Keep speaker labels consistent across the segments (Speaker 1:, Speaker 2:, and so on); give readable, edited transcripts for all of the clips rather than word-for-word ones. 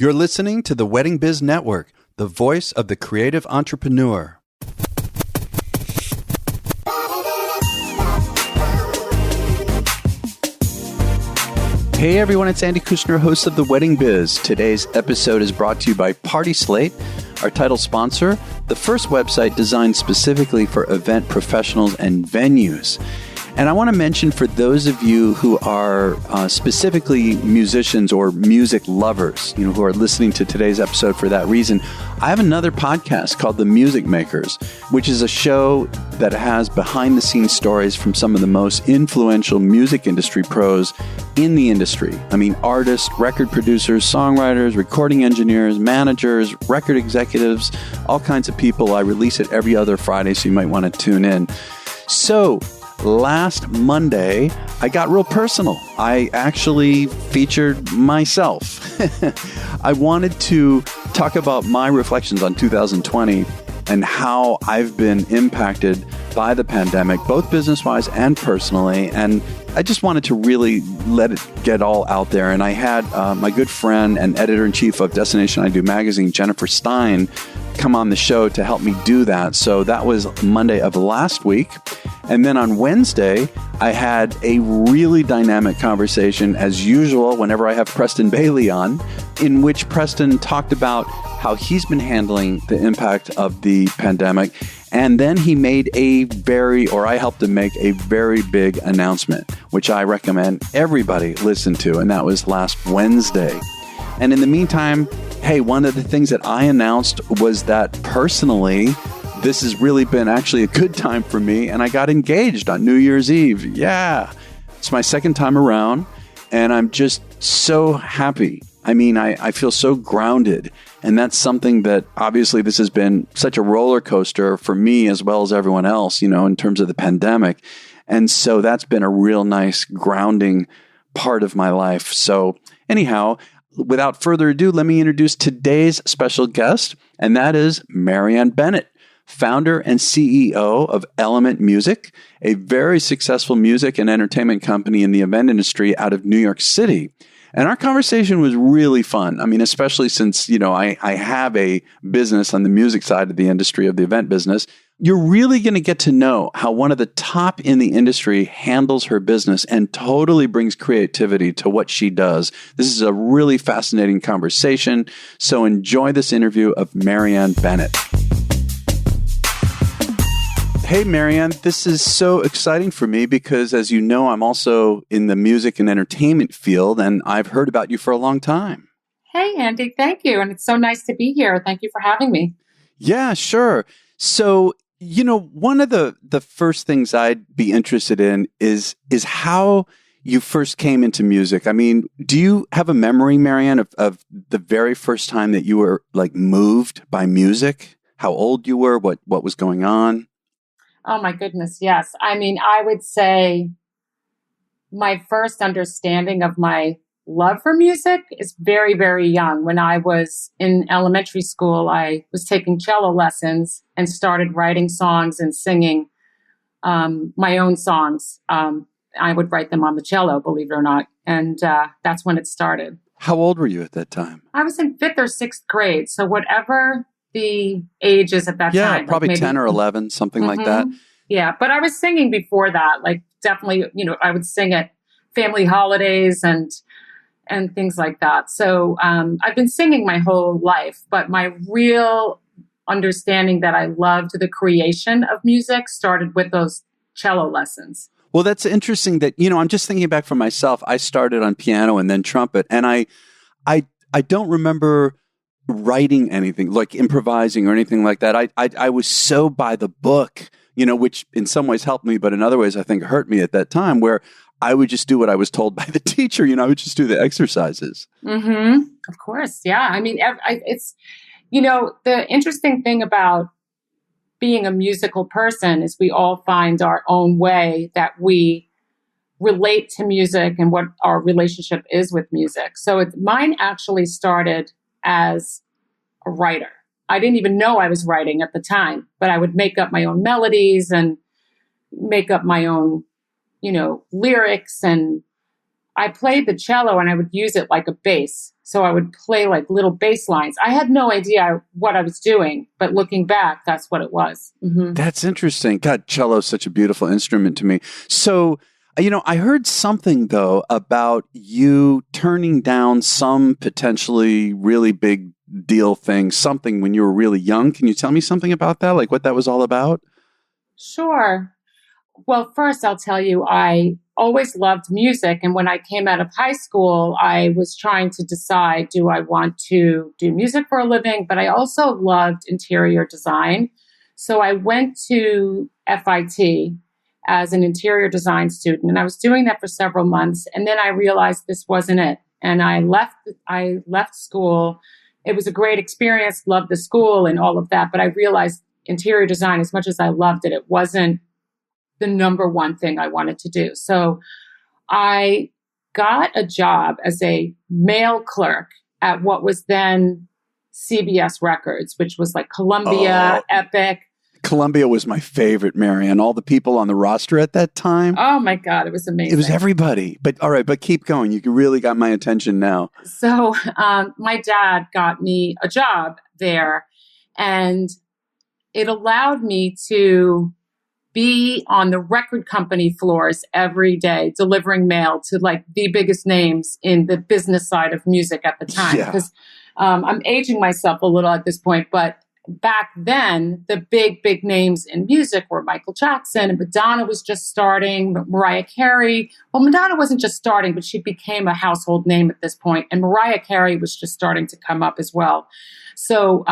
Speaker 1: You're listening to the Wedding Biz Network, the voice of the creative entrepreneur. Hey everyone, it's Andy Kushner, host of The Wedding Biz. Today's episode is brought to you by Party Slate, our title sponsor, the first website designed specifically for event professionals and venues. And I want to mention for those of you who are specifically musicians or music lovers, who are listening to today's episode for that reason, I have another podcast called The Music Makers, which is a show that has behind-the-scenes stories from some of the most influential music industry pros in the industry. I mean, artists, record producers, songwriters, recording engineers, managers, record executives, all kinds of people. I release it every other Friday, so you might want to tune in. So, last Monday, I got real personal. I actually featured myself. I wanted to talk about my reflections on 2020 and how I've been impacted by the pandemic, both business-wise and personally. And I just wanted to really let it get all out there. And I had my good friend and editor-in-chief of Destination I Do magazine, Jennifer Stein, come on the show to help me do that. So that was Monday of last week. And then on Wednesday, I had a really dynamic conversation, as usual, whenever I have Preston Bailey on, in which Preston talked about how he's been handling the impact of the pandemic. And then he made I helped him make a very big announcement, which I recommend everybody listen to. And that was last Wednesday. And in the meantime, hey, one of the things that I announced was that personally, this has really been actually a good time for me. And I got engaged on New Year's Eve. Yeah, it's my second time around. And I'm just so happy. I mean, I feel so grounded. And that's something that obviously this has been such a roller coaster for me as well as everyone else, in terms of the pandemic. And so that's been a real nice grounding part of my life. So anyhow, without further ado, let me introduce today's special guest, and that is Marianne Bennett, founder and CEO of Element Music, a very successful music and entertainment company in the event industry out of New York City. And our conversation was really fun. I mean, especially since, I have a business on the music side of the industry, of the event business. You're really going to get to know how one of the top in the industry handles her business and totally brings creativity to what she does. This is a really fascinating conversation. So enjoy this interview of Marianne Bennett. Hey, Marianne, this is so exciting for me because, as you know, I'm also in the music and entertainment field, and I've heard about you for a long time.
Speaker 2: Hey, Andy, thank you. And it's so nice to be here. Thank you for having me.
Speaker 1: Yeah, sure. So, one of the first things I'd be interested in is how you first came into music. I mean, do you have a memory, Marianne, of the very first time that you were moved by music? How old you were? What was going on?
Speaker 2: Oh, my goodness. Yes. I mean, I would say my first understanding of my love for music is very, very young. When I was in elementary school, I was taking cello lessons and started writing songs and singing my own songs. I would write them on the cello, believe it or not. And that's when it started.
Speaker 1: How old were you at that time?
Speaker 2: I was in 5th or 6th grade. So whatever the age is at that time.
Speaker 1: Yeah, probably maybe 10 or 11, something like that.
Speaker 2: Yeah, but I was singing before that. Definitely, I would sing at family holidays and things like that. So I've been singing my whole life, but my real understanding that I loved the creation of music started with those cello lessons.
Speaker 1: Well, that's interesting that, I'm just thinking back for myself. I started on piano and then trumpet, and I don't remember writing anything, like improvising or anything like that. I was so by the book, which in some ways helped me, but in other ways I think hurt me at that time, where I would just do what I was told by the teacher. I would just do the exercises.
Speaker 2: Mm-hmm. Of course. Yeah. I mean, it's, the interesting thing about being a musical person is we all find our own way that we relate to music and what our relationship is with music. So mine actually started as a writer. I didn't even know I was writing at the time, but I would make up my own melodies and make up my own, lyrics. And I played the cello and I would use it like a bass. So I would play like little bass lines. I had no idea what I was doing, but looking back, that's what it was. Mm-hmm.
Speaker 1: That's interesting. God, cello is such a beautiful instrument to me. So, I heard something, though, about you turning down some potentially really big deal thing, something when you were really young. Can you tell me something about that? Like what that was all about?
Speaker 2: Sure. Well, first, I'll tell you, I always loved music. And when I came out of high school, I was trying to decide, do I want to do music for a living? But I also loved interior design. So I went to FIT as an interior design student, and I was doing that for several months. And then I realized this wasn't it. And I left school. It was a great experience, loved the school and all of that. But I realized interior design, as much as I loved it, it wasn't the number one thing I wanted to do. So I got a job as a mail clerk at what was then CBS Records, which was like Columbia, Epic.
Speaker 1: Columbia was my favorite, Marianne. All the people on the roster at that time.
Speaker 2: Oh my God, it was amazing.
Speaker 1: It was everybody. But all right, but keep going. You really got my attention now.
Speaker 2: So my dad got me a job there, and it allowed me to be on the record company floors every day, delivering mail to like the biggest names in the business side of music at the time. Because I'm aging myself a little at this point, but back then, the big names in music were Michael Jackson, and Madonna was just starting, Mariah Carey. Well, Madonna wasn't just starting, but she became a household name at this point, and Mariah Carey was just starting to come up as well. So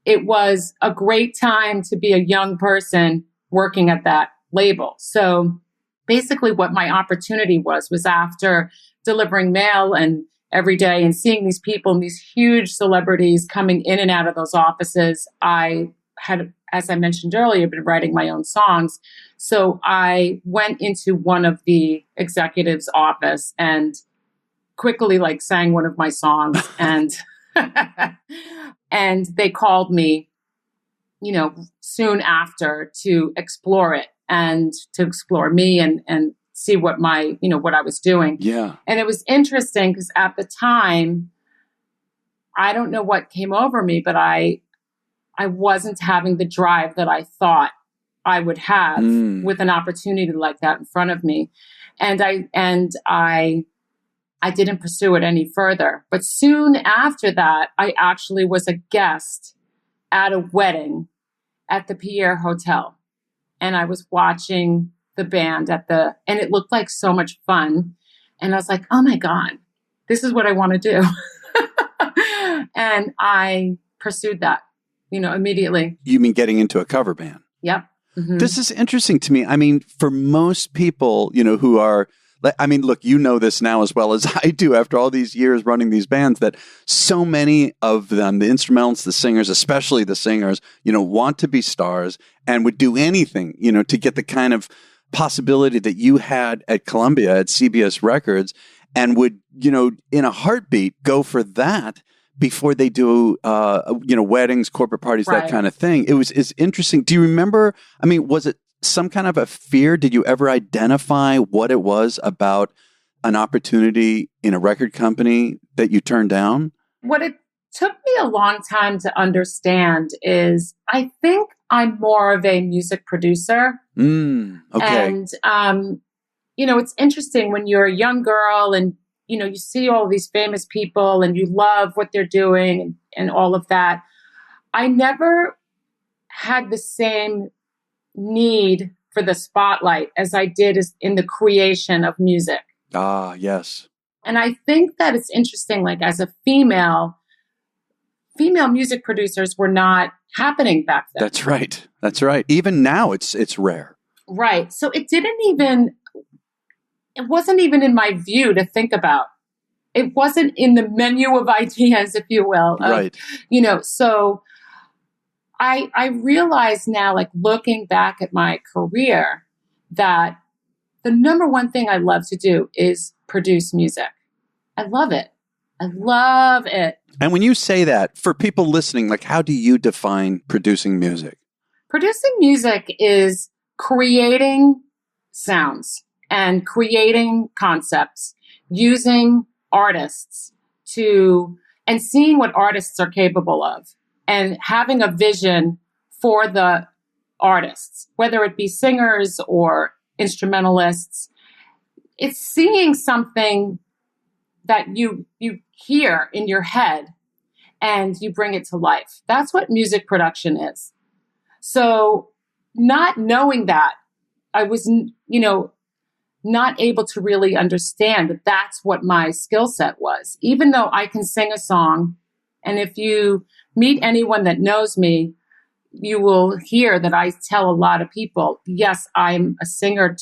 Speaker 2: it was a great time to be a young person working at that label. So basically what my opportunity was after delivering mail and every day and seeing these people and these huge celebrities coming in and out of those offices, I had, as I mentioned earlier, been writing my own songs. So I went into one of the executives' office and quickly like sang one of my songs and and they called me, soon after to explore it and to explore me and see what what I was doing.
Speaker 1: Yeah.
Speaker 2: And it was interesting because at the time, I don't know what came over me, but I wasn't having the drive that I thought I would have with an opportunity like that in front of me. And I didn't pursue it any further. But soon after that, I actually was a guest at a wedding at the Pierre Hotel. And I was watching the band and it looked like so much fun. And I was like, oh my God, this is what I want to do. And I pursued that, immediately.
Speaker 1: You mean getting into a cover band?
Speaker 2: Yep. Mm-hmm.
Speaker 1: This is interesting to me. I mean, for most people, who are, look, this now as well as I do after all these years running these bands, that so many of them, the instrumentalists, the singers, especially the singers, want to be stars and would do anything, to get the kind of possibility that you had at Columbia, at CBS Records, and would, in a heartbeat go for that before they do, weddings, corporate parties,
Speaker 2: right.
Speaker 1: That kind of thing. It's interesting. Do you remember, was it some kind of a fear? Did you ever identify what it was about an opportunity in a record company that you turned down?
Speaker 2: What it took me a long time to understand is I think I'm more of a music producer.
Speaker 1: Okay.
Speaker 2: And, it's interesting when you're a young girl and, you see all these famous people and you love what they're doing and all of that. I never had the same need for the spotlight as I did in the creation of music.
Speaker 1: Ah, yes.
Speaker 2: And I think that it's interesting, like as a female music producers were not happening back then.
Speaker 1: That's right. Even now it's rare.
Speaker 2: Right. So it wasn't even in my view to think about. It wasn't in the menu of ideas, if you will.
Speaker 1: Right.
Speaker 2: So I realize now, like looking back at my career, that the number one thing I love to do is produce music. I love it. I love it.
Speaker 1: And when you say that, for people listening, like how do you define producing music?
Speaker 2: Producing music is creating sounds and creating concepts, using artists and seeing what artists are capable of and having a vision for the artists, whether it be singers or instrumentalists. It's seeing something that you hear in your head and you bring it to life. That's what music production is. So not knowing that, I was, not able to really understand that that's what my skill set was, even though I can sing a song. And if you meet anyone that knows me, you will hear that I tell a lot of people, yes, I'm a singer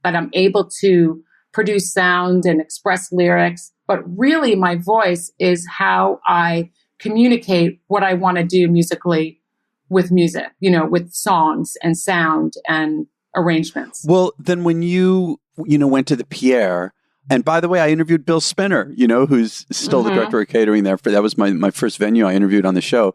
Speaker 2: but I'm able to produce sound and express lyrics. But really my voice is how I communicate what I want to do musically with music, with songs and sound and arrangements.
Speaker 1: Well, then when you went to the Pierre, and by the way, I interviewed Bill Spinner, who's still the director of catering there. That was my first venue I interviewed on the show.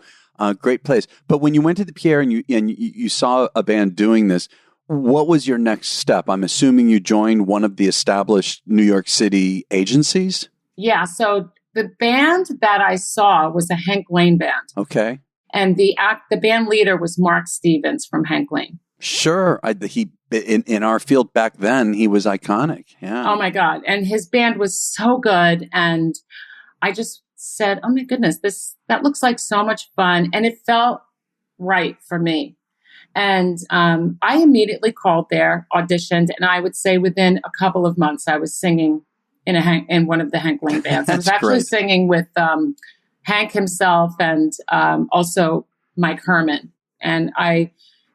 Speaker 1: Great place. But when you went to the Pierre and you saw a band doing this, what was your next step? I'm assuming you joined one of the established New York City agencies? Yeah.
Speaker 2: So the band that I saw was a Hank Lane band.
Speaker 1: Okay.
Speaker 2: And the band leader was Mark Stevens from Hank Lane.
Speaker 1: Sure. He in our field back then, he was iconic. Yeah.
Speaker 2: Oh my God. And his band was so good. And I just said, oh my goodness, that looks like so much fun. And it felt right for me. And I immediately called there, auditioned, and I would say within a couple of months, I was singing in one of the Hank Lane bands. I was actually great. Singing with Hank himself and also Mike Herman. And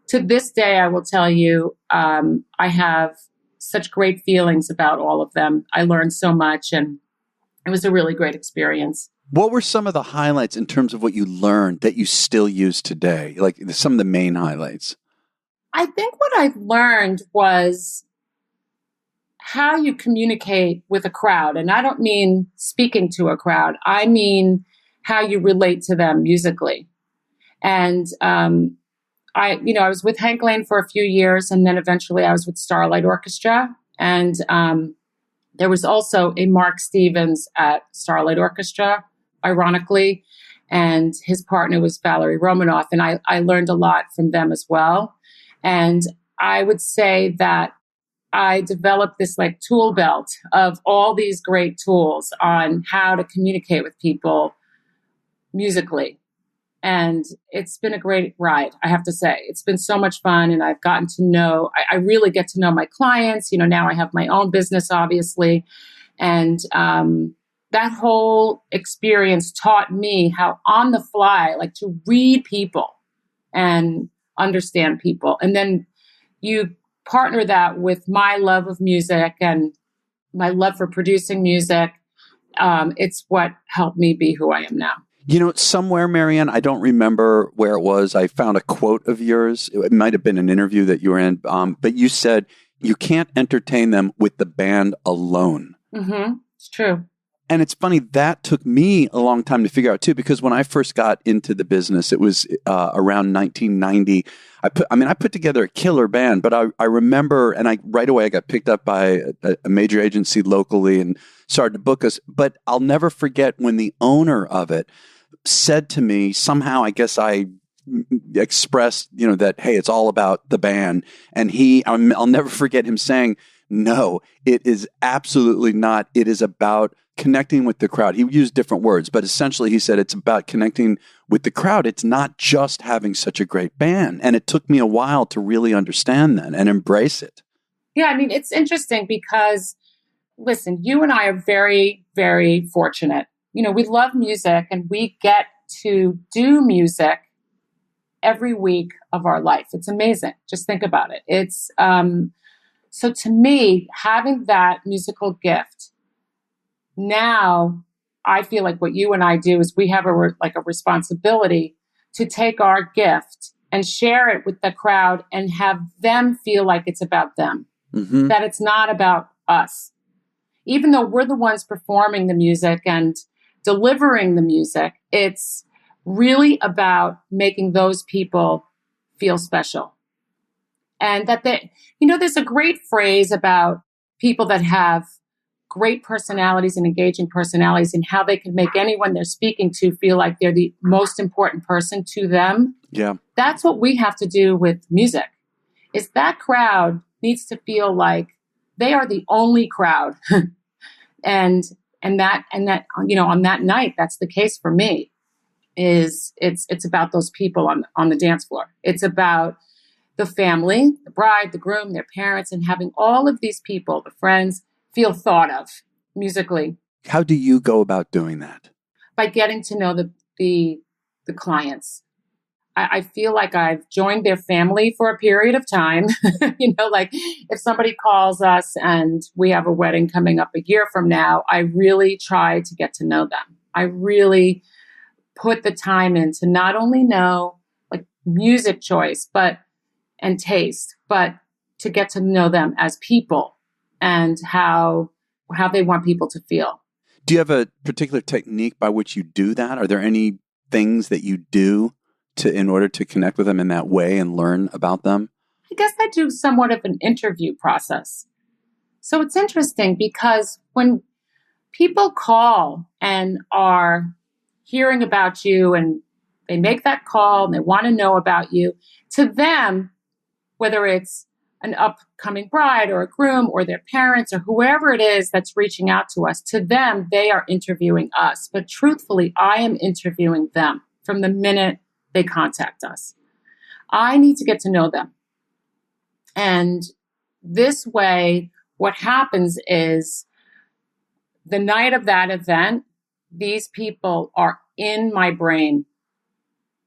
Speaker 2: to this day, I will tell you, I have such great feelings about all of them. I learned so much, and it was a really great experience.
Speaker 1: What were some of the highlights in terms of what you learned that you still use today? Like some of the main highlights?
Speaker 2: I think what I learned was how you communicate with a crowd. And I don't mean speaking to a crowd. I mean how you relate to them musically. And I was with Hank Lane for a few years, and then eventually I was with Starlight Orchestra. And there was also a Mark Stevens at Starlight Orchestra, ironically, and his partner was Valerie Romanoff. And I learned a lot from them as well. And I would say that I developed this like tool belt of all these great tools on how to communicate with people musically. And it's been a great ride, I have to say. It's been so much fun, and I've gotten to know, I really get to know my clients. Now I have my own business, obviously. And that whole experience taught me how on the fly, like to read people and understand people. And then you partner that with my love of music and my love for producing music. It's what helped me be who I am now.
Speaker 1: Somewhere, Marianne, I don't remember where it was, I found a quote of yours. It might have been an interview that you were in, but you said you can't entertain them with the band alone.
Speaker 2: Mm-hmm. It's true.
Speaker 1: And it's funny, that took me a long time to figure out too, because when I first got into the business, it was around 1990. I put together a killer band, but I remember, and right away I got picked up by a major agency locally and started to book us. But I'll never forget when the owner of it said to me, somehow I guess I expressed, that, hey, it's all about the band. And I'll never forget him saying, no, it is absolutely not. It is about connecting with the crowd. He used different words, but essentially he said it's about connecting with the crowd. It's not just having such a great band. And it took me a while to really understand that and embrace it.
Speaker 2: Yeah, it's interesting because, listen, you and I are very, very fortunate. We love music, and we get to do music every week of our life. It's amazing. Just think about it. It's so to me, having that musical gift, now I feel like what you and I do is we have a responsibility to take our gift and share it with the crowd and have them feel like it's about them, that it's not about us. Even though we're the ones performing the music and delivering the music, it's really about making those people feel special. And that there's a great phrase about people that have great personalities and engaging personalities and how they can make anyone they're speaking to feel like they're the most important person to them.
Speaker 1: Yeah.
Speaker 2: That's what we have to do with music, is that crowd needs to feel like they are the only crowd. and that, on that night, that's the case for me, is it's about those people on the dance floor. It's about the family, the bride, the groom, their parents, and having all of these people, the friends, feel thought of musically.
Speaker 1: How do you go about doing that?
Speaker 2: By getting to know the clients. I feel like I've joined their family for a period of time. Like if somebody calls us and we have a wedding coming up a year from now, I really try to get to know them. I really put the time in to not only know like music choice, and taste, but to get to know them as people and how they want people to feel.
Speaker 1: Do you have a particular technique by which you do that? Are there any things that you do in order to connect with them in that way and learn about them?
Speaker 2: I guess I do somewhat of an interview process. So it's interesting because when people call and are hearing about you and they make that call and they want to know about you, to them, whether it's an upcoming bride or a groom or their parents or whoever it is that's reaching out to us, to them, they are interviewing us. But truthfully, I am interviewing them from the minute they contact us. I need to get to know them. And this way, what happens is the night of that event, these people are in my brain.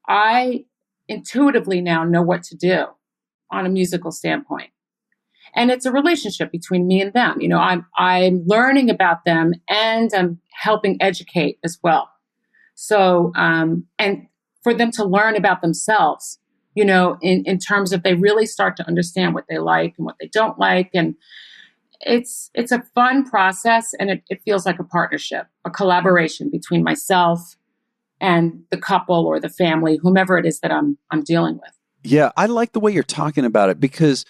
Speaker 2: I intuitively now know what to do on a musical standpoint. And it's a relationship between me and them. I'm learning about them and I'm helping educate as well. So, and for them to learn about themselves, in terms of they really start to understand what they like and what they don't like. And it's a fun process, and it feels like a partnership, a collaboration between myself and the couple or the family, whomever it is that I'm dealing with.
Speaker 1: Yeah, I like the way you're talking about it because,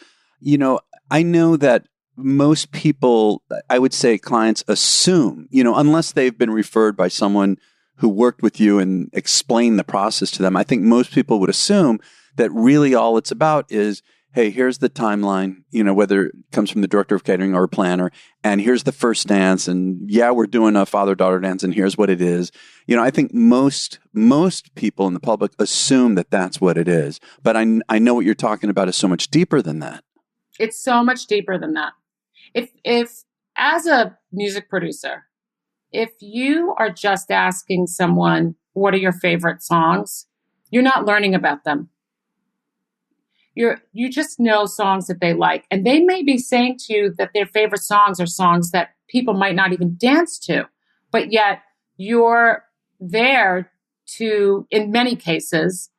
Speaker 1: I know that most people, I would say clients assume, unless they've been referred by someone who worked with you and explained the process to them, I think most people would assume that really all it's about is, hey, here's the timeline, whether it comes from the director of catering or a planner, and here's the first dance, and yeah, we're doing a father-daughter dance, and here's what it is. I think most people in the public assume that that's what it is, but I know what you're talking about is so much deeper than that.
Speaker 2: It's so much deeper than that. If as a music producer, if you are just asking someone, what are your favorite songs? You're not learning about them. You just know songs that they like. And they may be saying to you that their favorite songs are songs that people might not even dance to. But yet you're there to, in many cases,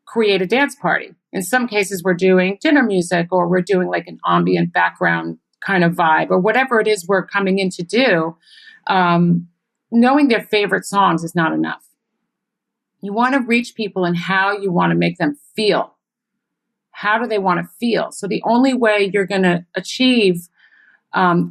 Speaker 2: create a dance party. In some cases, we're doing dinner music or we're doing like an ambient background kind of vibe or whatever it is we're coming in to do. Knowing their favorite songs is not enough. You want to reach people in how you want to make them feel. How do they want to feel? So the only way you're going to achieve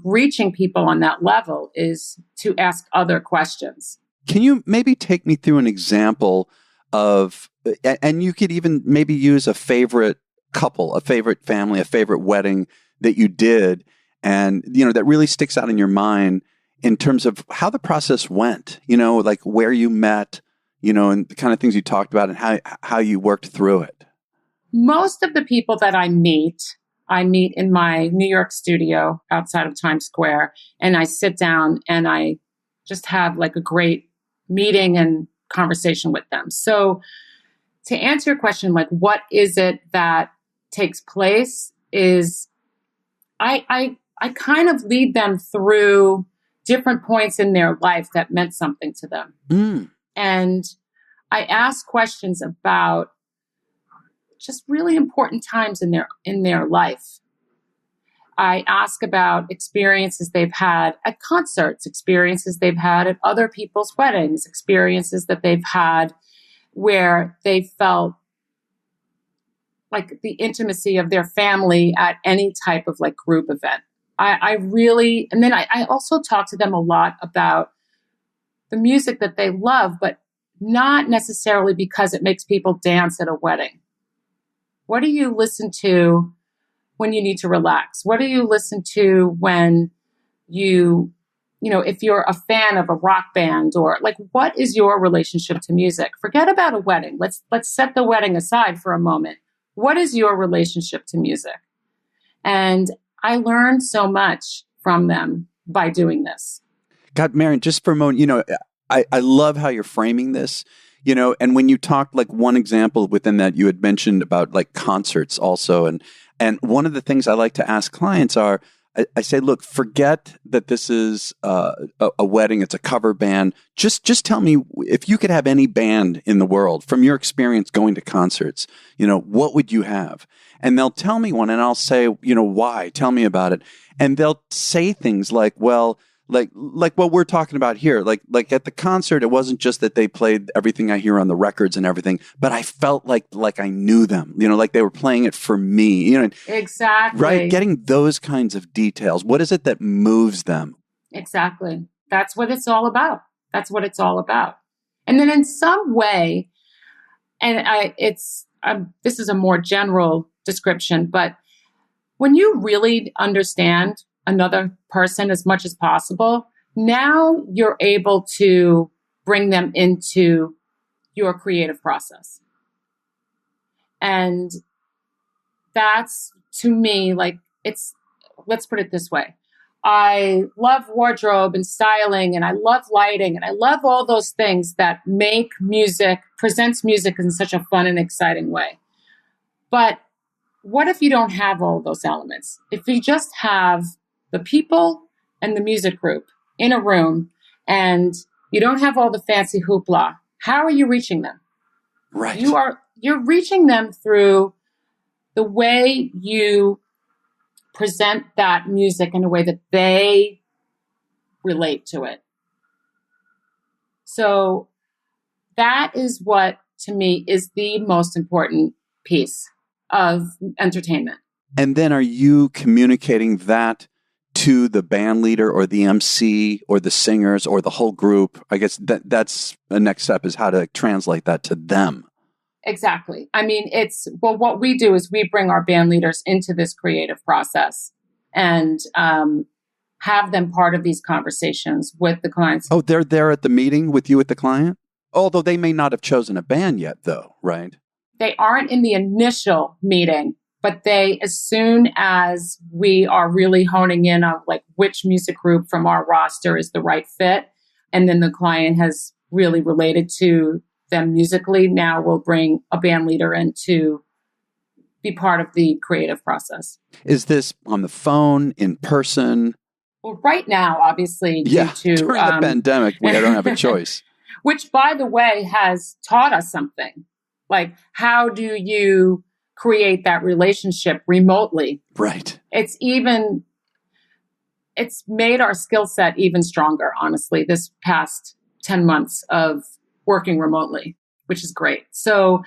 Speaker 2: reaching people on that level is to ask other questions.
Speaker 1: Can you maybe take me through an example of, and you could even maybe use a favorite couple, a favorite family, a favorite wedding that you did, and, that really sticks out in your mind in terms of how the process went, like where you met, and the kind of things you talked about and how you worked through it.
Speaker 2: Most of the people that I meet in my New York studio outside of Times Square, and I sit down and I just have like a great meeting and conversation with them. So to answer your question, like what is it that takes place is I kind of lead them through different points in their life that meant something to them.
Speaker 1: Mm.
Speaker 2: And I ask questions about just really important times in their life. I ask about experiences they've had at concerts, experiences they've had at other people's weddings, experiences that they've had where they felt like the intimacy of their family at any type of like group event. I really, and then I also talk to them a lot about the music that they love, but not necessarily because it makes people dance at a wedding. What do you listen to when you need to relax? What do you listen to when if you're a fan of a rock band, or like, what is your relationship to music? Forget about a wedding. Let's set the wedding aside for a moment. What is your relationship to music? And I learned so much from them by doing this.
Speaker 1: God, Marianne, just for a moment, I love how you're framing this, and when you talked, like, one example within that, you had mentioned about like concerts also. And one of the things I like to ask clients are, I say, look, forget that this is a wedding. It's a cover band. Just tell me, if you could have any band in the world from your experience going to concerts, what would you have? And they'll tell me one, and I'll say, why? Tell me about it. And they'll say things like, well, like what we're talking about here, like at the concert, it wasn't just that they played everything I hear on the records and everything, but I felt like I knew them, like they were playing it for me,
Speaker 2: Exactly.
Speaker 1: Right. Getting those kinds of details. What is it that moves them?
Speaker 2: Exactly. That's what it's all about. That's what it's all about. And then in some way, and this is a more general description, but when you really understand another person as much as possible, now you're able to bring them into your creative process. And that's, to me, like, let's put it this way. I love wardrobe and styling, and I love lighting, and I love all those things that presents music in such a fun and exciting way. But what if you don't have all those elements? If you just have the people and the music group in a room, and you don't have all the fancy hoopla, how are you reaching them?
Speaker 1: Right.
Speaker 2: You're reaching them through the way you present that music in a way that they relate to it. So that is what, to me, is the most important piece of entertainment.
Speaker 1: And then are you communicating that to the band leader or the MC or the singers or the whole group? I guess that's the next step, is how to translate that to them.
Speaker 2: Exactly. I mean, what we do is we bring our band leaders into this creative process and have them part of these conversations with the clients.
Speaker 1: Oh, they're there at the meeting with you at the client? Although they may not have chosen a band yet, though, right?
Speaker 2: They aren't in the initial meeting, but as soon as we are really honing in on like which music group from our roster is the right fit, and then the client has really related to them musically, now we'll bring a band leader in to be part of the creative process. Is
Speaker 1: this on the phone, in person?
Speaker 2: Well, right now, obviously,
Speaker 1: during the pandemic, we don't have a choice.
Speaker 2: Which, by the way, has taught us something. Like, how do you create that relationship remotely?
Speaker 1: Right.
Speaker 2: It's made our skill set even stronger, honestly, this past 10 months of working remotely, which is great. So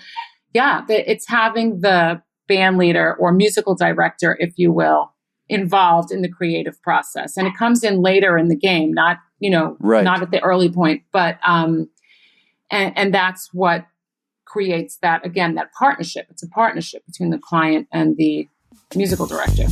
Speaker 2: yeah, it's having the band leader or musical director, if you will, involved in the creative process. And it comes in later in the game, not at the early point, but, and that's what creates that partnership. It's a partnership between the client and the musical director.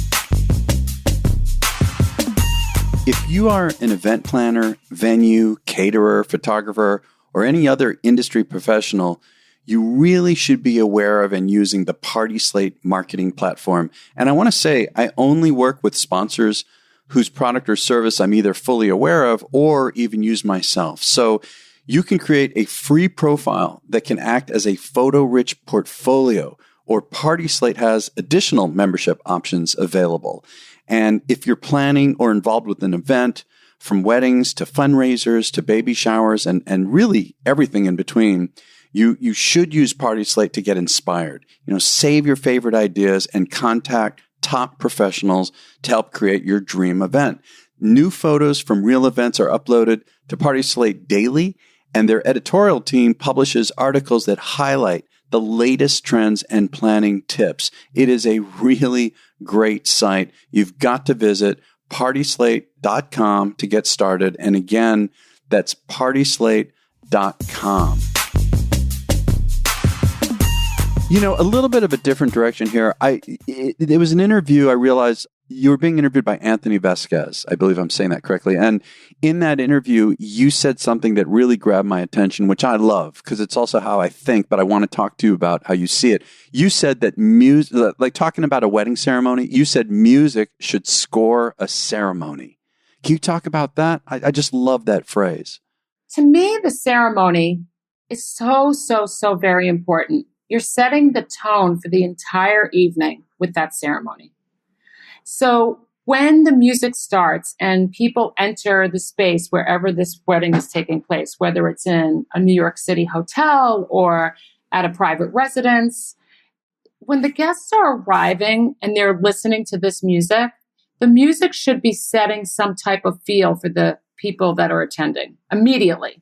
Speaker 1: If you are an event planner, venue, caterer, photographer, or any other industry professional, you really should be aware of and using the Party Slate marketing platform. And I want to say, I only work with sponsors whose product or service I'm either fully aware of or even use myself. So you can create a free profile that can act as a photo-rich portfolio, or Party Slate has additional membership options available. And if you're planning or involved with an event, from weddings to fundraisers to baby showers and really everything in between, you should use Party Slate to get inspired. Save your favorite ideas and contact top professionals to help create your dream event. New photos from real events are uploaded to Party Slate daily, and their editorial team publishes articles that highlight the latest trends and planning tips. It is a really great site. You've got to visit partyslate.com to get started. And again, that's partyslate.com. You know, a little bit of a different direction here. It was an interview. I realized you were being interviewed by Anthony Vasquez. I believe I'm saying that correctly. And in that interview, you said something that really grabbed my attention, which I love because it's also how I think, but I want to talk to you about how you see it. You said that music, like talking about a wedding ceremony, you said music should score a ceremony. Can you talk about that? I just love that phrase.
Speaker 2: To me, the ceremony is so very important. You're setting the tone for the entire evening with that ceremony. So when the music starts and people enter the space wherever this wedding is taking place, whether it's in a New York City hotel or at a private residence, when the guests are arriving and they're listening to this music, the music should be setting some type of feel for the people that are attending immediately.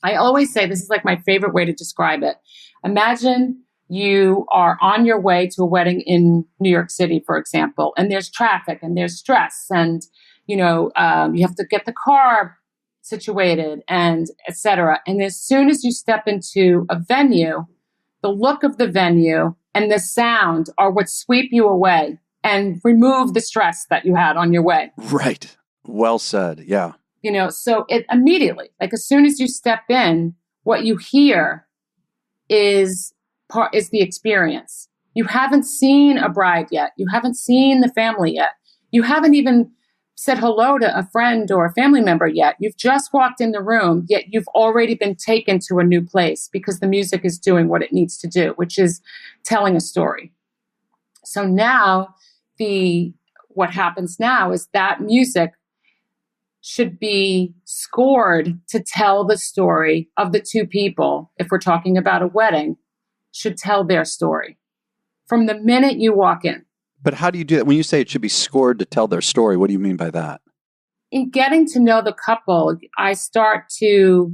Speaker 2: I always say this is like my favorite way to describe it. Imagine you are on your way to a wedding in New York City, for example, and there's traffic and there's stress and, you have to get the car situated and et cetera. And as soon as you step into a venue, the look of the venue and the sound are what sweep you away and remove the stress that you had on your way.
Speaker 1: Right. Well said. Yeah.
Speaker 2: So it immediately, like as soon as you step in, what you hear is the experience. You haven't seen a bride yet. You haven't seen the family yet. You haven't even said hello to a friend or a family member yet. You've just walked in the room, yet you've already been taken to a new place because the music is doing what it needs to do, which is telling a story. So now what happens now is that music should be scored to tell the story of the two people. If we're talking about a wedding, should tell their story from the minute you walk in.
Speaker 1: But how do you do that? When you say it should be scored to tell their story, what do you mean by that?
Speaker 2: In getting to know the couple, I start to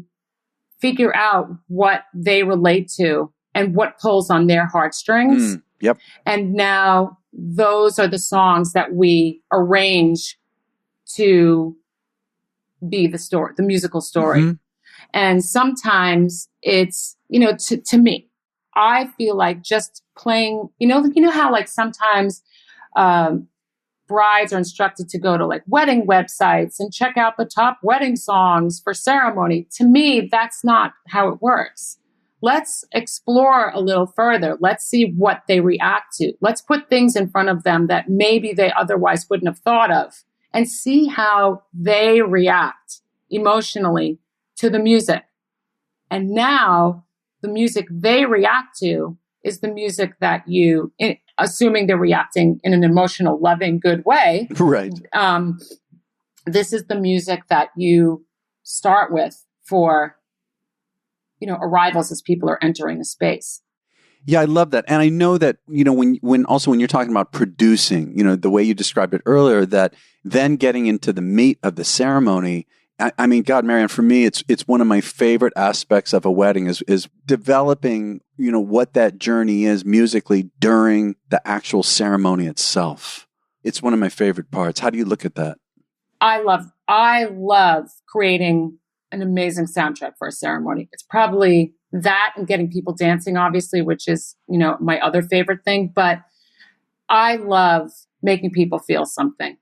Speaker 2: figure out what they relate to and what pulls on their heartstrings.
Speaker 1: Yep.
Speaker 2: And now those are the songs that we arrange to be the story, the musical story. Mm-hmm. And sometimes it's, to me, I feel like just playing, how like sometimes brides are instructed to go to like wedding websites and check out the top wedding songs for ceremony. To me, that's not how it works. Let's explore a little further. Let's see what they react to. Let's put things in front of them that maybe they otherwise wouldn't have thought of and see how they react emotionally to the music. And now the music they react to is the music that you, assuming they're reacting in an emotional, loving, good way.
Speaker 1: Right.
Speaker 2: This is the music that you start with for, arrivals as people are entering a space.
Speaker 1: Yeah, I love that. And I know that, when you're talking about producing, the way you described it earlier, that then getting into the meat of the ceremony, I mean, God, Marianne, for me, it's one of my favorite aspects of a wedding is developing, what that journey is musically during the actual ceremony itself. It's one of my favorite parts. How do you look at that? I
Speaker 2: love creating an amazing soundtrack for a ceremony. It's probably that and getting people dancing, obviously, which is, my other favorite thing. But I love making people feel something.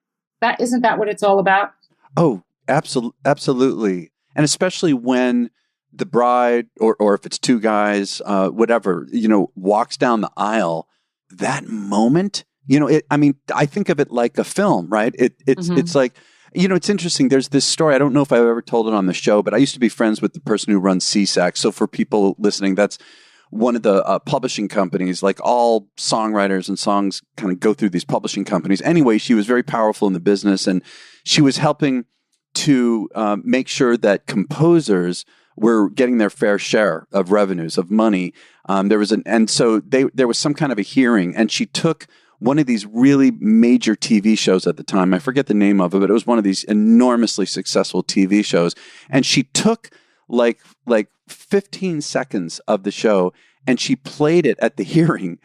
Speaker 2: Isn't that what it's all about?
Speaker 1: Oh, absolutely. And especially when the bride, or if it's two guys, whatever, walks down the aisle, that moment, I think of it like a film, right? It's like, it's interesting. There's this story. I don't know if I've ever told it on the show, but I used to be friends with the person who runs CSAC. So for people listening, that's one of the publishing companies. Like all songwriters and songs kind of go through these publishing companies. Anyway, she was very powerful in the business, and she was helping to make sure that composers were getting their fair share of revenues, of money. There was some kind of a hearing, and she took one of these really major TV shows at the time. I forget the name of it, but it was one of these enormously successful TV shows. And she took like 15 seconds of the show and she played it at the hearing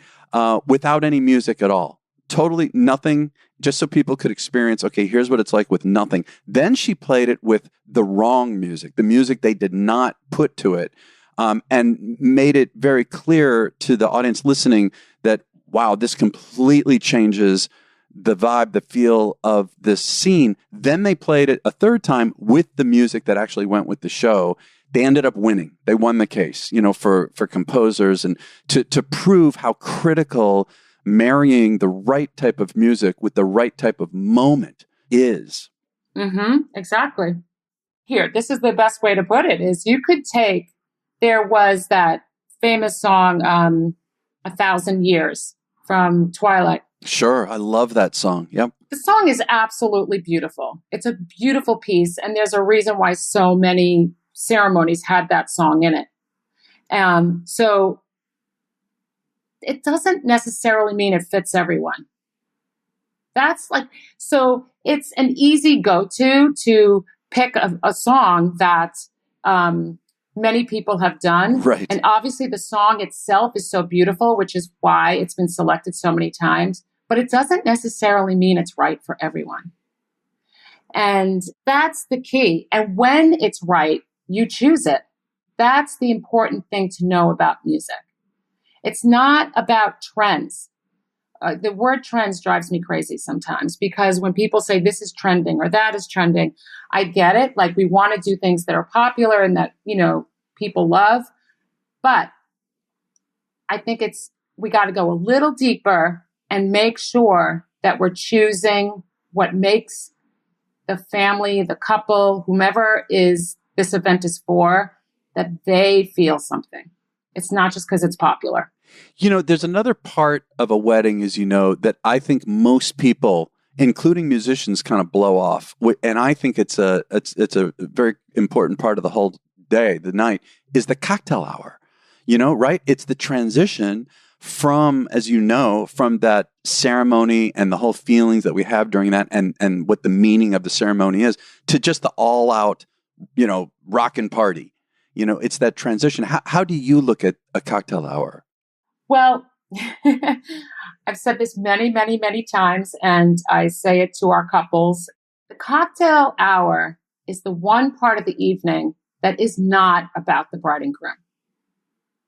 Speaker 1: without any music at all. Totally nothing, just so people could experience, okay, here's what it's like with nothing. Then she played it with the wrong music, the music they did not put to it, and made it very clear to the audience listening that, wow, this completely changes the vibe, the feel of this scene. Then they played it a third time with the music that actually went with the show. They ended up winning. They won the case, for composers, and to prove how critical marrying the right type of music with the right type of moment is.
Speaker 2: Exactly. Here, this is the best way to put it, is you could take, there was that famous song, 1,000 Years from Twilight.
Speaker 1: Sure. I love that song. Yep.
Speaker 2: The song is absolutely beautiful. It's a beautiful piece. And there's a reason why so many ceremonies had that song in it. So it doesn't necessarily mean it fits everyone. So it's an easy go-to pick a song that many people have done.
Speaker 1: Right.
Speaker 2: And obviously the song itself is so beautiful, which is why it's been selected so many times. But it doesn't necessarily mean it's right for everyone. And that's the key. And when it's right, you choose it. That's the important thing to know about music. It's not about trends. The word trends drives me crazy sometimes, because when people say this is trending or that is trending, I get it. Like, we want to do things that are popular and that, people love. But I think we got to go a little deeper and make sure that we're choosing what makes the family, the couple, whomever this event is for, that they feel something. It's not just because it's popular.
Speaker 1: There's another part of a wedding, as you know, that I think most people, including musicians, kind of blow off. And I think it's a very important part of the whole day, the night, is the cocktail hour. Right? It's the transition from, as you know, from that ceremony and the whole feelings that we have during that, and what the meaning of the ceremony is, to just the all out, rockin' party. It's that transition. How do you look at a cocktail hour?
Speaker 2: Well, I've said this many, many, many times, and I say it to our couples. The cocktail hour is the one part of the evening that is not about the bride and groom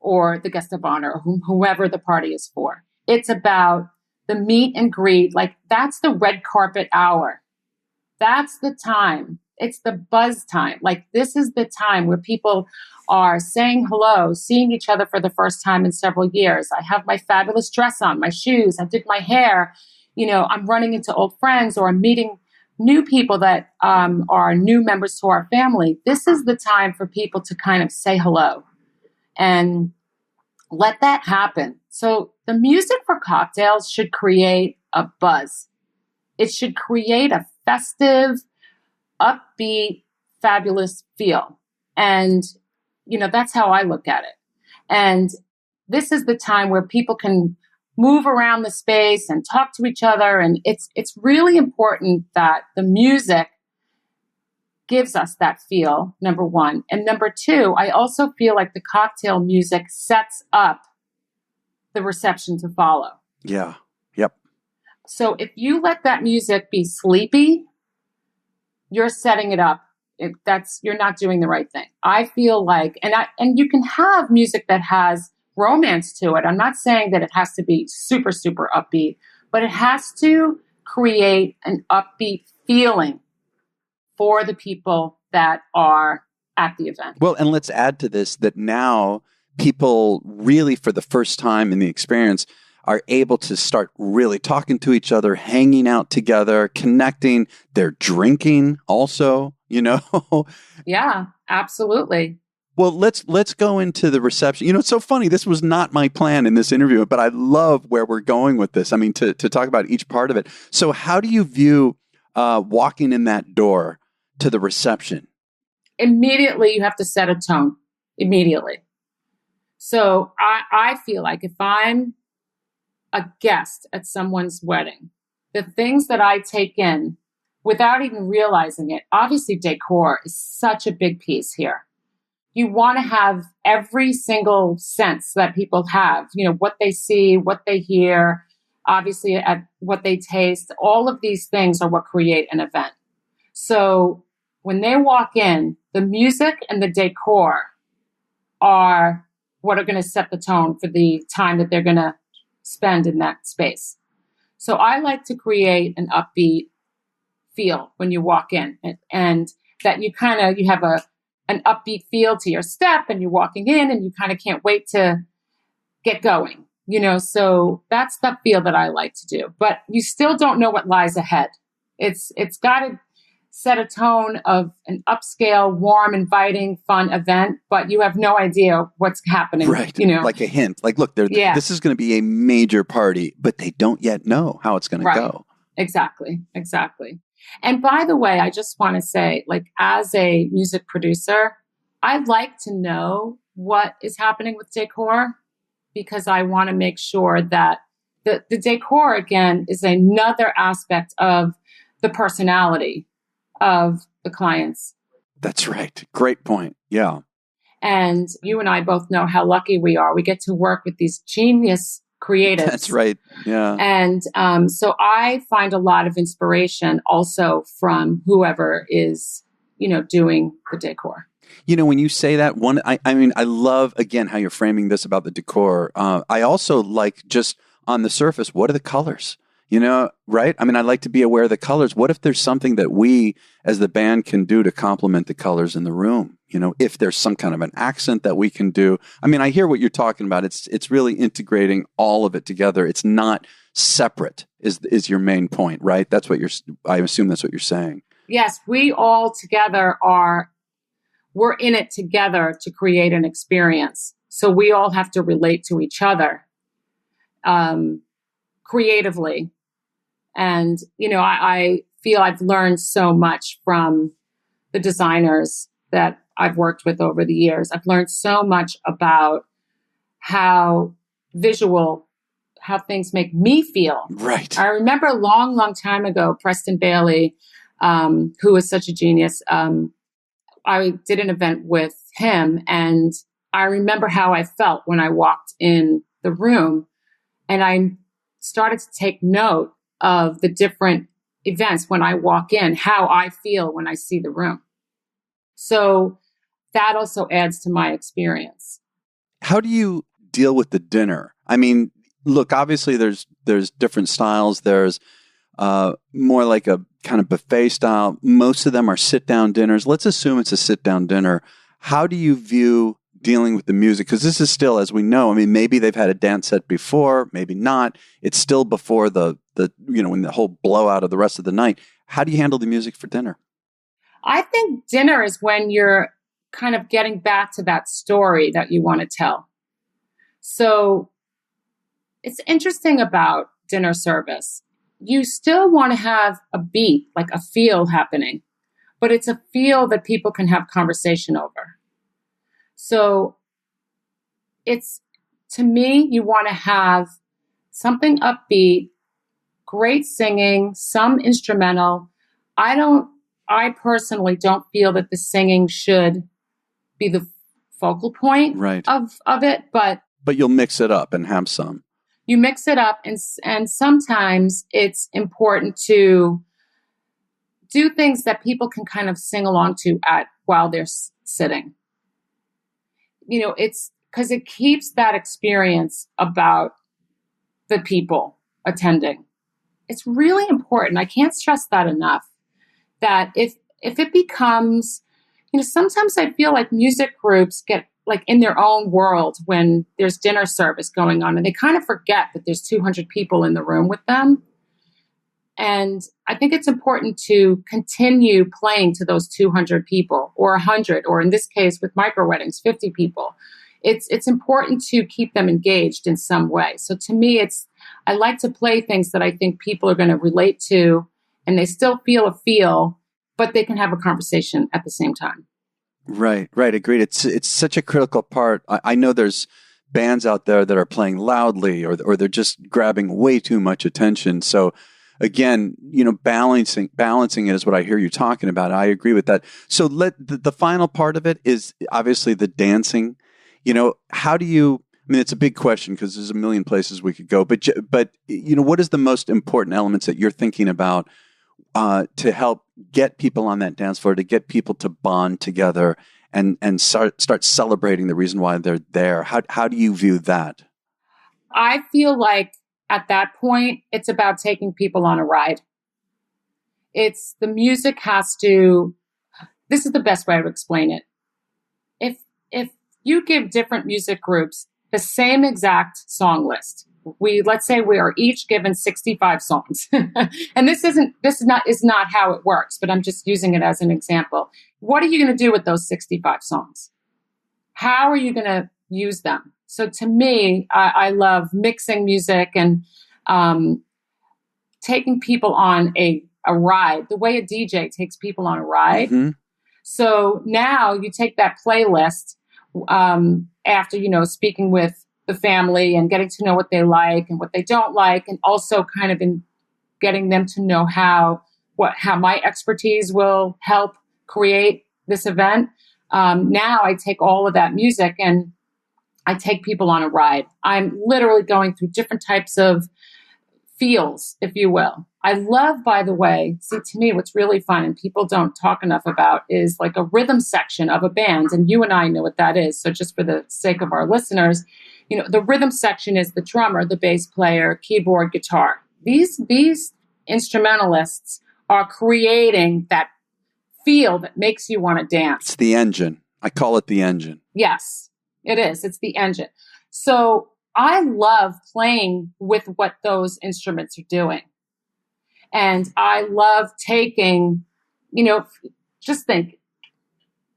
Speaker 2: or the guest of honor, or whoever the party is for. It's about the meet and greet. Like, that's the red carpet hour. That's the time. It's the buzz time. Like, this is the time where people are saying hello, seeing each other for the first time in several years. I have my fabulous dress on, my shoes, I did my hair. I'm running into old friends, or I'm meeting new people that are new members to our family. This is the time for people to kind of say hello and let that happen. So the music for cocktails should create a buzz. It should create a festive, upbeat, fabulous feel. And, that's how I look at it. And this is the time where people can move around the space and talk to each other. And it's really important that the music gives us that feel, number one. And number two, I also feel like the cocktail music sets up the reception to follow.
Speaker 1: Yeah. Yep.
Speaker 2: So if you let that music be sleepy, you're setting it up. You're not doing the right thing. I feel like, and you can have music that has romance to it. I'm not saying that it has to be super, super upbeat, but it has to create an upbeat feeling for the people that are at the event.
Speaker 1: Well, and let's add to this that now people really, for the first time in the experience, are able to start really talking to each other, hanging out together, connecting. They're drinking also,
Speaker 2: Yeah, absolutely.
Speaker 1: Well, let's go into the reception. It's so funny. This was not my plan in this interview, but I love where we're going with this. I mean, to talk about each part of it. So how do you view walking in that door to the reception?
Speaker 2: Immediately, you have to set a tone. Immediately. So I feel like if I'm a guest at someone's wedding, the things that I take in without even realizing it, obviously decor is such a big piece here. you want to have every single sense that people have, what they see, what they hear, obviously what they taste. All of these things are what create an event. So when they walk in, the music and the decor are what are going to set the tone for the time that they're going to spend in that space. So I like to create an upbeat feel when you walk in, and that you have an upbeat feel to your step, and you're walking in and you kind of can't wait to get going, so that's the feel that I like to do. But you still don't know what lies ahead. It's got to set a tone of an upscale, warm, inviting, fun event, but you have no idea what's happening.
Speaker 1: Right. Like a hint. Like, look, this is going to be a major party, but they don't yet know how it's going to go. Exactly.
Speaker 2: And by the way, I just want to say, like, as a music producer, I like to know what is happening with decor, because I want to make sure that the decor, again, is another aspect of the personality of the clients.
Speaker 1: That's right. Great point. Yeah.
Speaker 2: And you and I both know how lucky we are. We get to work with these genius creatives.
Speaker 1: That's right. Yeah.
Speaker 2: And so I find a lot of inspiration also from whoever is, doing the decor.
Speaker 1: When you say that, I love, again, how you're framing this about the decor. I also like, just on the surface, what are the colors? Right? I'd like to be aware of the colors. What if there's something that we as the band can do to complement the colors in the room? If there's some kind of an accent that we can do. I hear what you're talking about. It's really integrating all of it together. It's not separate is your main point, right? I assume that's what you're saying.
Speaker 2: Yes, we all together we're in it together to create an experience. So we all have to relate to each other creatively. And, I feel I've learned so much from the designers that I've worked with over the years. I've learned so much about how things make me feel.
Speaker 1: Right.
Speaker 2: I remember a long, long time ago, Preston Bailey, who is such a genius. I did an event with him, and I remember how I felt when I walked in the room, and I started to take note of the different events when I walk in, how I feel when I see the room. So that also adds to my experience.
Speaker 1: How do you deal with the dinner? Look, obviously there's different styles. There's more like a kind of buffet style. Most of them are sit-down dinners. Let's assume it's a sit-down dinner. How do you view dealing with the music? Because this is still, as we know, maybe they've had a dance set before, maybe not. It's still before the when the whole blowout of the rest of the night. How do you handle the music for dinner?
Speaker 2: I think dinner is when you're kind of getting back to that story that you want to tell. So it's interesting about dinner service. You still want to have a beat, like a feel happening, but it's a feel that people can have conversation over. So to me, you want to have something upbeat, great singing, some instrumental. I personally don't feel that the singing should be the focal point of it, but
Speaker 1: you'll mix it up and have some.
Speaker 2: You mix it up, and sometimes it's important to do things that people can kind of sing along to while they're sitting. It's because it keeps that experience about the people attending. It's really important. I can't stress that enough. That if it becomes, sometimes I feel like music groups get like in their own world when there's dinner service going on, and they kind of forget that there's 200 people in the room with them. And I think it's important to continue playing to those 200 people, or 100, or in this case with micro weddings, 50 people. It's important to keep them engaged in some way. So to me, I like to play things that I think people are going to relate to, and they still feel a feel, but they can have a conversation at the same time.
Speaker 1: Right. Agreed. It's such a critical part. I know there's bands out there that are playing loudly, or they're just grabbing way too much attention. So again, balancing it is what I hear you talking about. I agree with that. So the final part of it is obviously the dancing. How do you? I mean, it's a big question because there's a million places we could go. But what is the most important elements that you're thinking about to help get people on that dance floor, to get people to bond together and start celebrating the reason why they're there? How do you view that?
Speaker 2: I feel like at that point, it's about taking people on a ride. The music has to. This is the best way to explain it. If you give different music groups the same exact song list. Let's say we are each given 65 songs. And this is not how it works, but I'm just using it as an example. What are you going to do with those 65 songs? How are you going to use them? So to me, I love mixing music and taking people on a ride, the way a DJ takes people on a ride. Mm-hmm. So now you take that playlist after, speaking with the family and getting to know what they like and what they don't like, and also kind of in getting them to know how my expertise will help create this event. Now I take all of that music and I take people on a ride. I'm literally going through different types of feels, if you will. I love, by the way, to me, what's really fun and people don't talk enough about is like a rhythm section of a band. And you and I know what that is. So just for the sake of our listeners, the rhythm section is the drummer, the bass player, keyboard, guitar. These instrumentalists are creating that feel that makes you want to dance.
Speaker 1: It's the engine. I call it the engine.
Speaker 2: Yes, it is. It's the engine. So I love playing with what those instruments are doing. And I love taking, just think,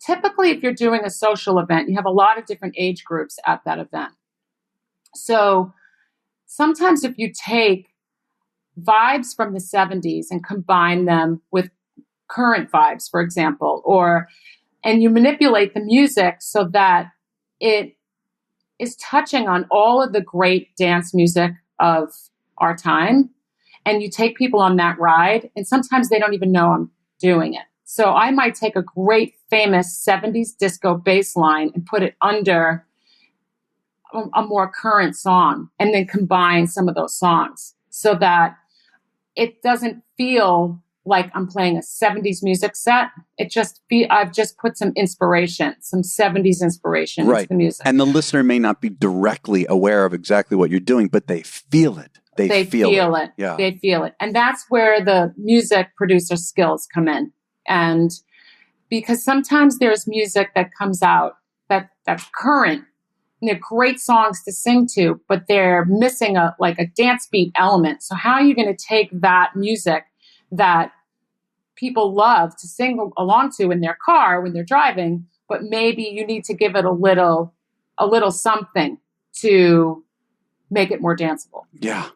Speaker 2: typically if you're doing a social event, you have a lot of different age groups at that event. So sometimes if you take vibes from the 70s and combine them with current vibes, for example, and you manipulate the music so that it is touching on all of the great dance music of our time, and you take people on that ride, and sometimes they don't even know I'm doing it. So I might take a great famous 70s disco bass line and put it under a more current song and then combine some of those songs so that it doesn't feel like I'm playing a 70s music set. I've just put some inspiration, some 70s inspiration into the music. And
Speaker 1: the listener may not be directly aware of exactly what you're doing, but they feel it. They feel it. Yeah.
Speaker 2: They feel it. And that's where the music producer skills come in. And because sometimes there's music that comes out that's current, and they're great songs to sing to, but they're missing a dance beat element. So how are you going to take that music that people love to sing along to in their car when they're driving, but maybe you need to give it a little something to make it more danceable?
Speaker 1: Yeah.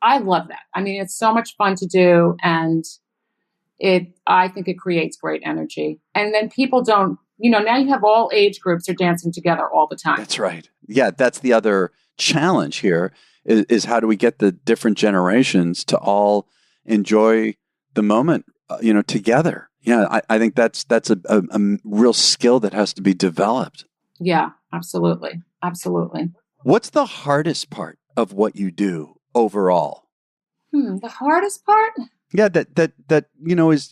Speaker 2: I love that. I mean, it's so much fun to do, and I think it creates great energy. And then people don't, now you have all age groups are dancing together all the time.
Speaker 1: That's right. Yeah, that's the other challenge here is how do we get the different generations to all enjoy the moment, together. Yeah, I think that's a real skill that has to be developed.
Speaker 2: Yeah, absolutely. Absolutely.
Speaker 1: What's the hardest part of what you do overall?
Speaker 2: The hardest part?
Speaker 1: Yeah, that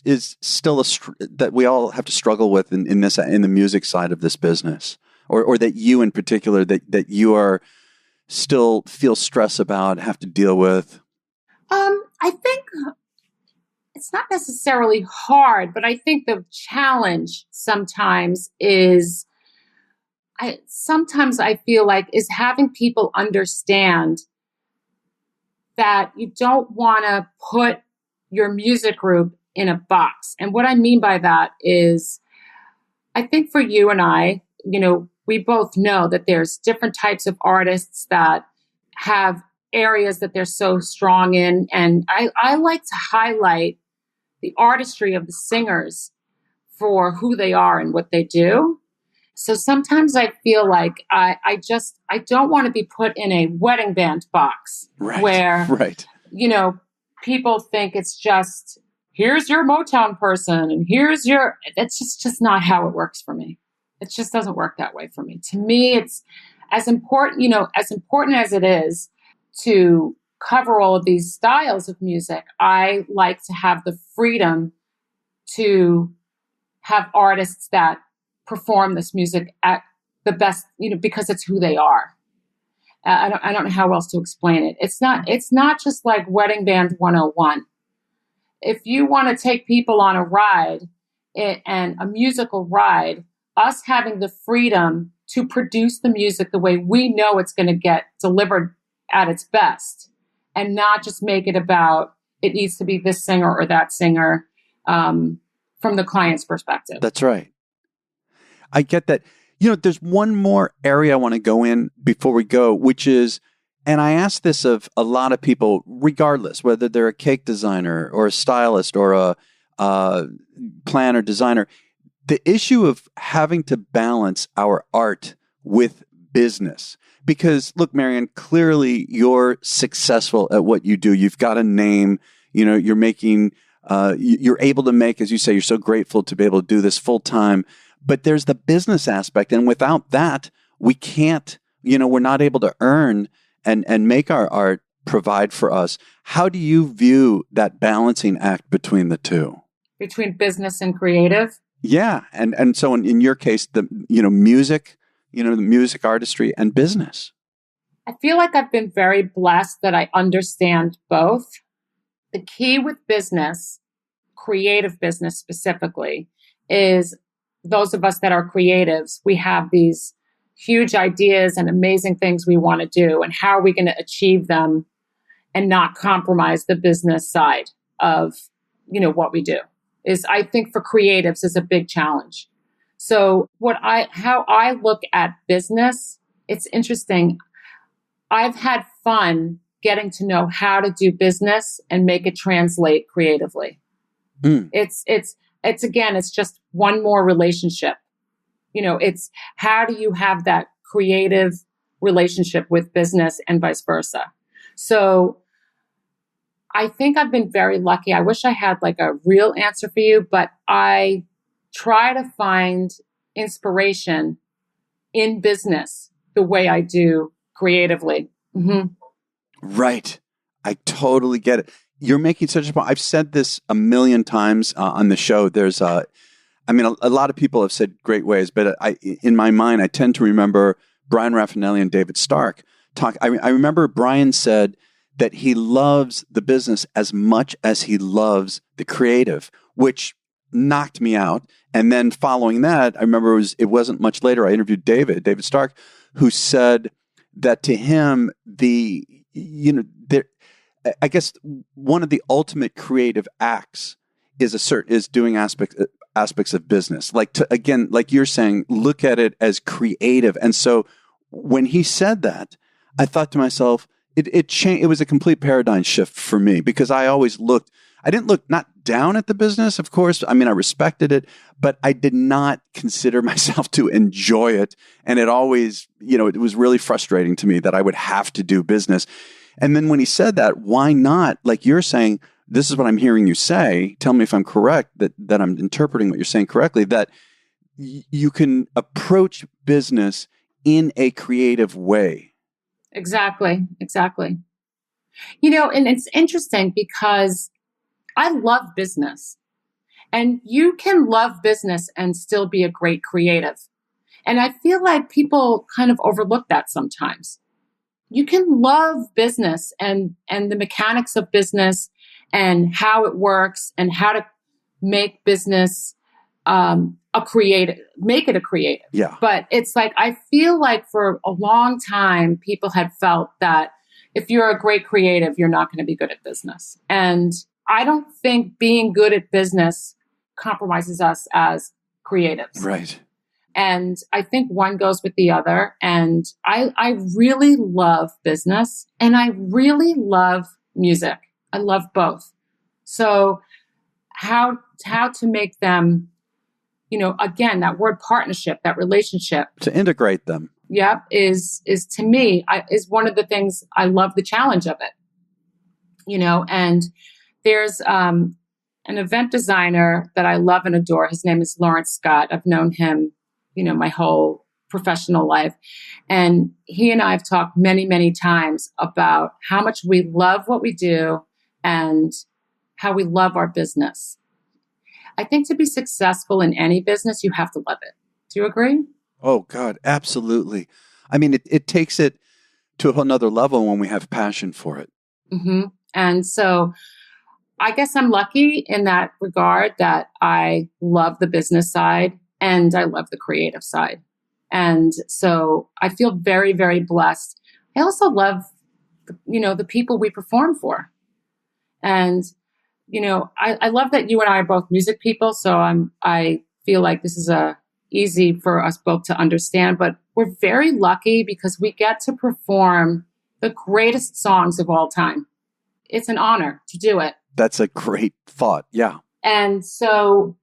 Speaker 1: is still that we all have to struggle with in the music side of this business, or that you in particular that you are still feel stress about, have to deal with.
Speaker 2: I think it's not necessarily hard, but I think the challenge sometimes is, I feel like is having people understand that you don't want to put your music group in a box. And what I mean by that is, I think for you and I, we both know that there's different types of artists that have areas that they're so strong in. And I like to highlight the artistry of the singers for who they are and what they do. So sometimes I feel like I don't want to be put in a wedding band box where, people think it's just, here's your Motown person and here's your, it's just not how it works for me. It just doesn't work that way for me. To me, it's as important, as important as it is to cover all of these styles of music, I like to have the freedom to have artists that perform this music at the best, because it's who they are. I don't know how else to explain it. It's not just like Wedding Band 101. If you want to take people on a ride and a musical ride, us having the freedom to produce the music the way we know it's going to get delivered at its best, and not just make it about it needs to be this singer or that singer from the client's perspective.
Speaker 1: That's right. I get that. There's one more area I want to go in before we go, which is, and I ask this of a lot of people, regardless, whether they're a cake designer or a stylist or a planner designer, the issue of having to balance our art with business. Because look, Marianne, clearly you're successful at what you do. You've got a name, you're making, you're able to make, as you say, you're so grateful to be able to do this full time. But there's the business aspect. And without that, we can't, we're not able to earn and make our art provide for us. How do you view that balancing act between the two?
Speaker 2: Between business and creative?
Speaker 1: Yeah. And so in your case, the, music, the music artistry and business.
Speaker 2: I feel like I've been very blessed that I understand both. The key with business, creative business specifically, is those of us that are creatives, we have these huge ideas and amazing things we want to do. And how are we going to achieve them and not compromise the business side of, what we do? Is, I think, for creatives is a big challenge. So how I look at business, it's interesting. I've had fun getting to know how to do business and make it translate creatively. It's just one more relationship. It's how do you have that creative relationship with business and vice versa. So I think I've been very lucky. I wish I had like a real answer for you, but I try to find inspiration in business the way I do creatively. Mm-hmm.
Speaker 1: Right. I totally get it. You're making such a point. I've said this a million times on the show. There's a lot of people have said great ways, but in my mind, I tend to remember Brian Raffinelli and David Stark talk. I remember Brian said that he loves the business as much as he loves the creative, which knocked me out. And then following that, I remember it wasn't much later, I interviewed David Stark, who said that to him, I guess one of the ultimate creative acts is doing aspects of business. Like like you're saying, look at it as creative. And so when he said that, I thought to myself, it changed. It was a complete paradigm shift for me, because I didn't look not down at the business, of course. I respected it, but I did not consider myself to enjoy it. And it always, it was really frustrating to me that I would have to do business. And then when he said that, why not? Like you're saying, this is what I'm hearing you say. Tell me if I'm correct, that I'm interpreting what you're saying correctly, that you can approach business in a creative way.
Speaker 2: Exactly. And it's interesting because I love business, and you can love business and still be a great creative. And I feel like people kind of overlook that sometimes. You can love business and the mechanics of business and how it works and how to make business make it a creative.
Speaker 1: Yeah.
Speaker 2: But it's like, I feel like for a long time, people had felt that if you're a great creative, you're not going to be good at business. And I don't think being good at business compromises us as creatives.
Speaker 1: Right.
Speaker 2: And I think one goes with the other. And I really love business and I really love music. I love both. So how to make them, again, that word partnership, that relationship.
Speaker 1: To integrate them.
Speaker 2: Yep. Is to me, is one of the things I love the challenge of it. and there's an event designer that I love and adore. His name is Lawrence Scott. I've known him, my whole professional life. And he and I have talked many, many times about how much we love what we do and how we love our business. I think to be successful in any business, you have to love it. Do you agree?
Speaker 1: Oh, God, absolutely. I mean, it takes it to a whole nother level when we have passion for it.
Speaker 2: Mm-hmm. And so I guess I'm lucky in that regard that I love the business side and I love the creative side. And so I feel very, very blessed. I also love, the people we perform for. And, I love that you and I are both music people. So I feel like this is easy for us both to understand, but we're very lucky because we get to perform the greatest songs of all time. It's an honor to do it.
Speaker 1: That's a great thought. Yeah.
Speaker 2: And so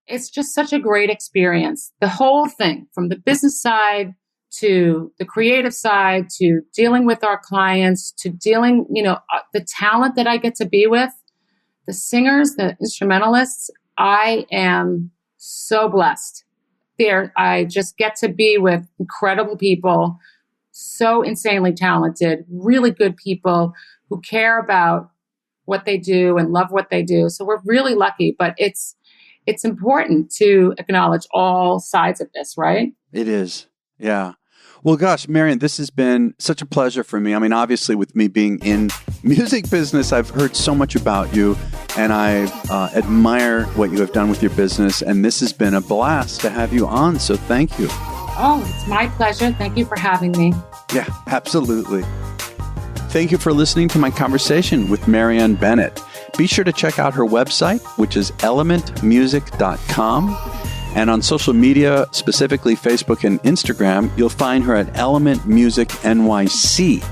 Speaker 2: it's just such a great experience. The whole thing, from the business side to the creative side, to dealing with our clients, to dealing, the talent that I get to be with, the singers, the instrumentalists, I am so blessed. I just get to be with incredible people, so insanely talented, really good people who care about what they do and love what they do. So we're really lucky, but it's important to acknowledge all sides of this, right?
Speaker 1: It is. Yeah. Well, gosh, Marianne, this has been such a pleasure for me. I mean, obviously, with me being in music business, I've heard so much about you, and I admire what you have done with your business. And this has been a blast to have you on. So thank you.
Speaker 2: Oh, it's my pleasure. Thank you for having me.
Speaker 1: Yeah, absolutely. Thank you for listening to my conversation with Marianne Bennett. Be sure to check out her website, which is elementmusic.com. And on social media, specifically Facebook and Instagram, you'll find her at Element Music NYC.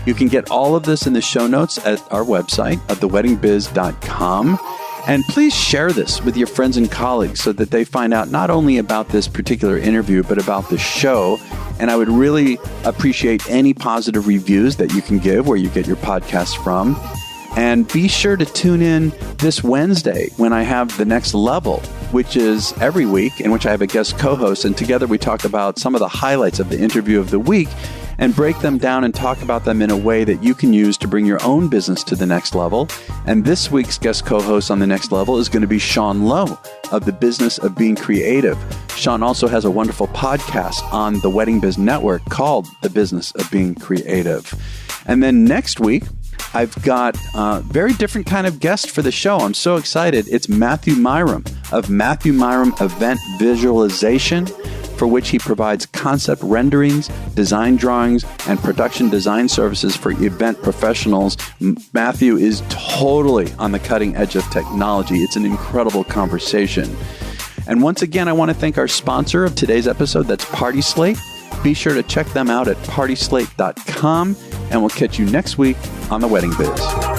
Speaker 1: You can get all of this in the show notes at our website at theweddingbiz.com. And please share this with your friends and colleagues so that they find out not only about this particular interview, but about the show. And I would really appreciate any positive reviews that you can give where you get your podcast from. And be sure to tune in this Wednesday when I have The Next Level, which is every week, in which I have a guest co-host. And together we talk about some of the highlights of the interview of the week and break them down and talk about them in a way that you can use to bring your own business to the next level. And this week's guest co-host on The Next Level is going to be Sean Lowe of The Business of Being Creative. Sean also has a wonderful podcast on the Wedding Biz Network called The Business of Being Creative. And then next week, I've got a very different kind of guest for the show. I'm so excited. It's Matthew Myram of Matthew Myram Event Visualization, for which he provides concept renderings, design drawings, and production design services for event professionals. Matthew is totally on the cutting edge of technology. It's an incredible conversation. And once again, I want to thank our sponsor of today's episode. That's Party Slate. Be sure to check them out at partyslate.com. And we'll catch you next week on The Wedding Biz.